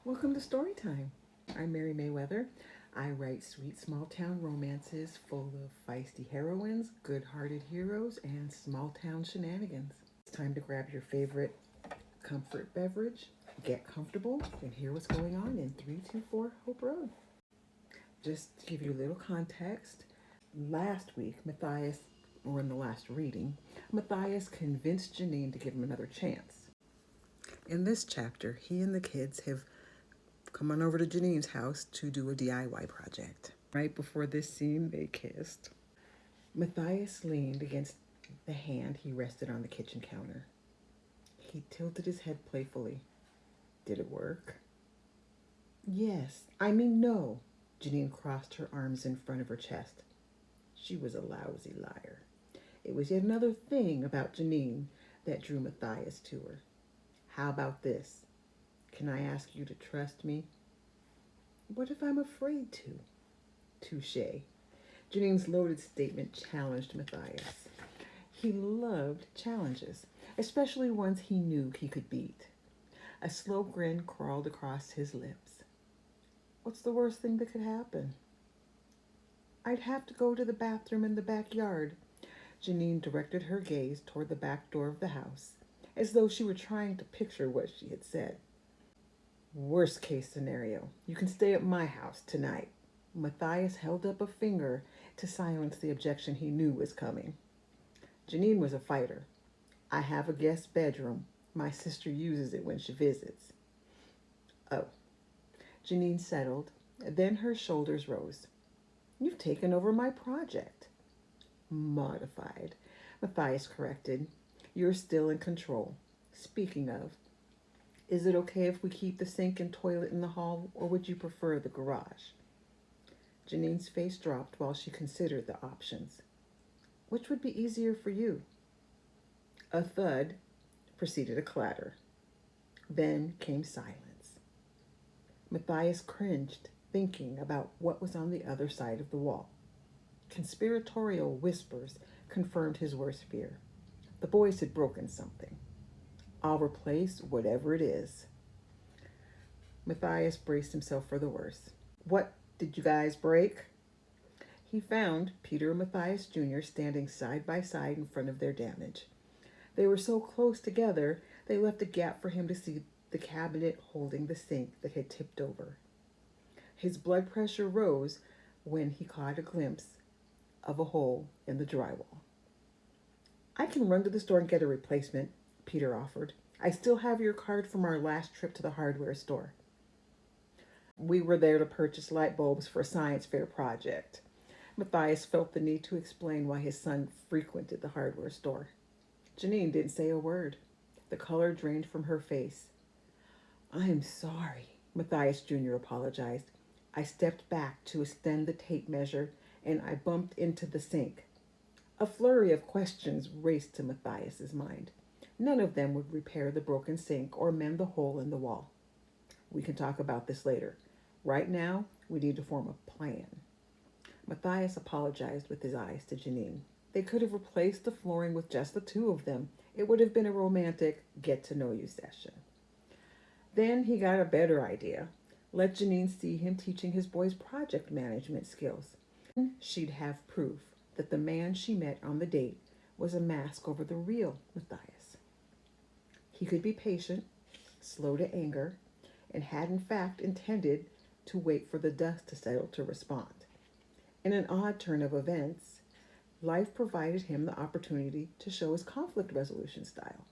Welcome to Storytime. I'm Mary Mayweather. I write sweet small town romances full of feisty heroines, good hearted heroes, and small town shenanigans. It's time to grab your favorite comfort beverage, get comfortable, and hear what's going on in 324 Hope Road. Just to give you a little context, last week, in the last reading, Matthias convinced Janine to give him another chance. In this chapter, he and the kids have come on over to Janine's house to do a DIY project. Right before this scene, they kissed. Matthias leaned against the hand he rested on the kitchen counter. He tilted his head playfully. Did it work? Yes, I mean no. Janine crossed her arms in front of her chest. She was a lousy liar. It was yet another thing about Janine that drew Matthias to her. How about this? Can I ask you to trust me? What if I'm afraid to? Touché. Janine's loaded statement challenged Matthias. He loved challenges, especially ones he knew he could beat. A slow grin crawled across his lips. What's the worst thing that could happen? I'd have to go to the bathroom in the backyard. Janine directed her gaze toward the back door of the house, as though she were trying to picture what she had said. Worst case scenario, you can stay at my house tonight. Matthias held up a finger to silence the objection he knew was coming. Janine was a fighter. I have a guest bedroom. My sister uses it when she visits. Oh. Janine settled, then her shoulders rose. You've taken over my project. Modified. Matthias corrected. You're still in control. Speaking of, is it okay if we keep the sink and toilet in the hall, or would you prefer the garage? Janine's face dropped while she considered the options. Which would be easier for you? A thud preceded a clatter. Then came silence. Matthias cringed, thinking about what was on the other side of the wall. Conspiratorial whispers confirmed his worst fear. The boys had broken something. I'll replace whatever it is. Matthias braced himself for the worst. What did you guys break? He found Peter and Matthias Jr. standing side by side in front of their damage. They were so close together, they left a gap for him to see the cabinet holding the sink that had tipped over. His blood pressure rose when he caught a glimpse of a hole in the drywall. I can run to the store and get a replacement, Peter offered. I still have your card from our last trip to the hardware store. We were there to purchase light bulbs for a science fair project. Matthias felt the need to explain why his son frequented the hardware store. Janine didn't say a word. The color drained from her face. I'm sorry, Matthias Jr. apologized. I stepped back to extend the tape measure, and I bumped into the sink. A flurry of questions raced to Matthias's mind. None of them would repair the broken sink or mend the hole in the wall. We can talk about this later. Right now, we need to form a plan. Matthias apologized with his eyes to Janine. They could have replaced the flooring with just the two of them. It would have been a romantic get-to-know-you session. Then he got a better idea. Let Janine see him teaching his boys project management skills. She'd have proof that the man she met on the date was a mask over the real Matthias. He could be patient, slow to anger, and had in fact intended to wait for the dust to settle to respond. In an odd turn of events, life provided him the opportunity to show his conflict resolution style.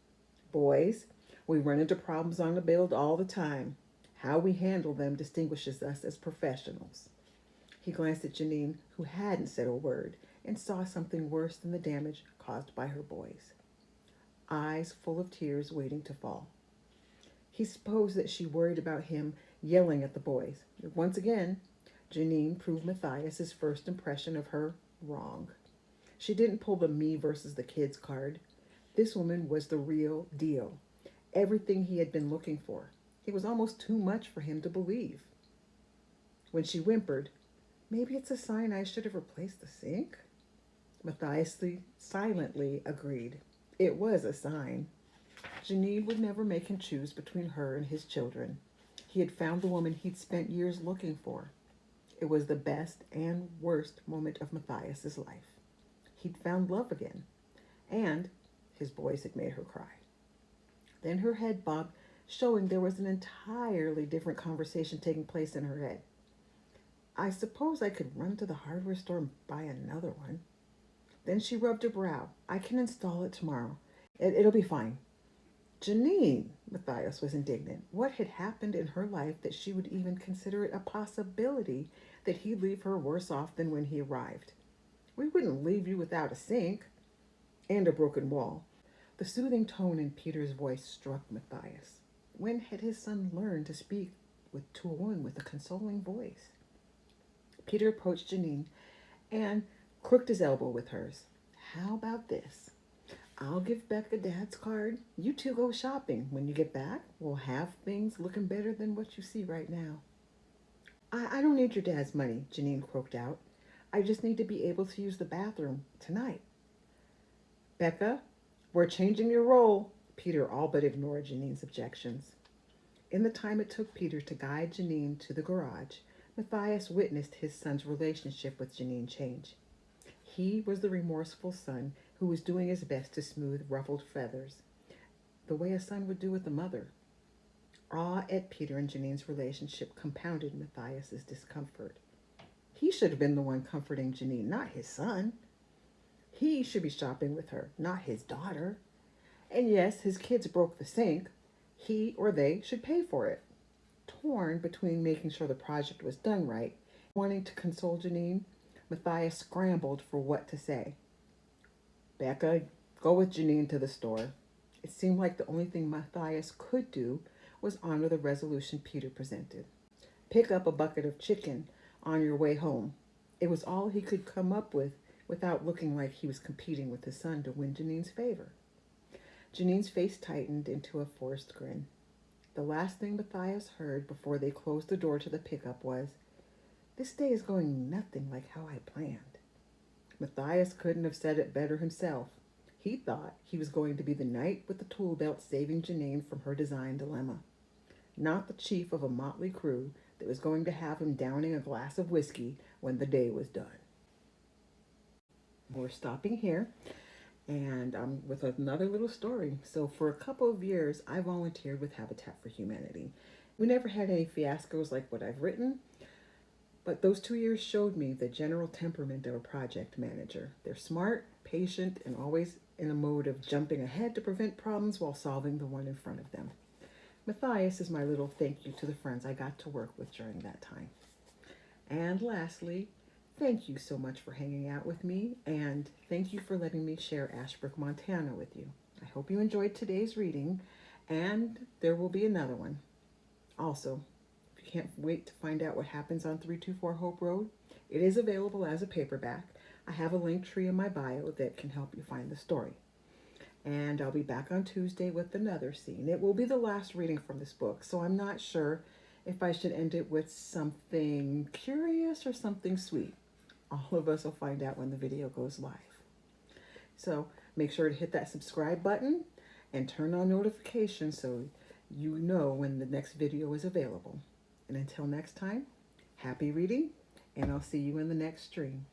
Boys, we run into problems on the build all the time. How we handle them distinguishes us as professionals. He glanced at Janine, who hadn't said a word, and saw something worse than the damage caused by her boys. Eyes full of tears waiting to fall. He supposed that she worried about him yelling at the boys. Once again, Janine proved Matthias's first impression of her wrong. She didn't pull the me versus the kids card. This woman was the real deal. Everything he had been looking for. It was almost too much for him to believe. When she whimpered, maybe it's a sign I should have replaced the sink? Matthias silently agreed. It was a sign. Janine would never make him choose between her and his children. He had found the woman he'd spent years looking for. It was the best and worst moment of Matthias's life. He'd found love again, and his voice had made her cry. Then her head bobbed, showing there was an entirely different conversation taking place in her head. I suppose I could run to the hardware store and buy another one. Then she rubbed her brow. I can install it tomorrow. It'll be fine. Janine, Matthias was indignant. What had happened in her life that she would even consider it a possibility that he'd leave her worse off than when he arrived? We wouldn't leave you without a sink and a broken wall. The soothing tone in Peter's voice struck Matthias. When had his son learned to speak to a woman with a consoling voice? Peter approached Janine and crooked his elbow with hers. How about this? I'll give Becca Dad's card. You two go shopping. When you get back, we'll have things looking better than what you see right now. I don't need your dad's money, Janine croaked out. I just need to be able to use the bathroom tonight. Becca, we're changing your role. Peter all but ignored Janine's objections. In the time it took Peter to guide Janine to the garage, Matthias witnessed his son's relationship with Janine change. He was the remorseful son who was doing his best to smooth ruffled feathers, the way a son would do with a mother. Awe at Peter and Janine's relationship compounded Matthias's discomfort. He should have been the one comforting Janine, not his son. He should be shopping with her, not his daughter. And yes, his kids broke the sink. He or they should pay for it. Torn between making sure the project was done right, wanting to console Janine, Matthias scrambled for what to say. Becca, go with Janine to the store. It seemed like the only thing Matthias could do was honor the resolution Peter presented. Pick up a bucket of chicken on your way home. It was all he could come up with without looking like he was competing with his son to win Janine's favor. Janine's face tightened into a forced grin. The last thing Matthias heard before they closed the door to the pickup was, "This day is going nothing like how I planned." Matthias couldn't have said it better himself. He thought he was going to be the knight with the tool belt saving Janine from her design dilemma, not the chief of a motley crew that was going to have him downing a glass of whiskey when the day was done. We're stopping here, and with another little story. So for a couple of years, I volunteered with Habitat for Humanity. We never had any fiascos like what I've written, but those 2 years showed me the general temperament of a project manager. They're smart, patient, and always in a mode of jumping ahead to prevent problems while solving the one in front of them. Matthias is my little thank you to the friends I got to work with during that time. And lastly, thank you so much for hanging out with me, and thank you for letting me share Ashbrook, Montana with you. I hope you enjoyed today's reading, and there will be another one. Also, if you can't wait to find out what happens on 324 Hope Road, it is available as a paperback. I have a link tree in my bio that can help you find the story. And I'll be back on Tuesday with another scene. It will be the last reading from this book, so I'm not sure if I should end it with something curious or something sweet. All of us will find out when the video goes live. So make sure to hit that subscribe button and turn on notifications so you know when the next video is available. And until next time, happy reading, and I'll see you in the next stream.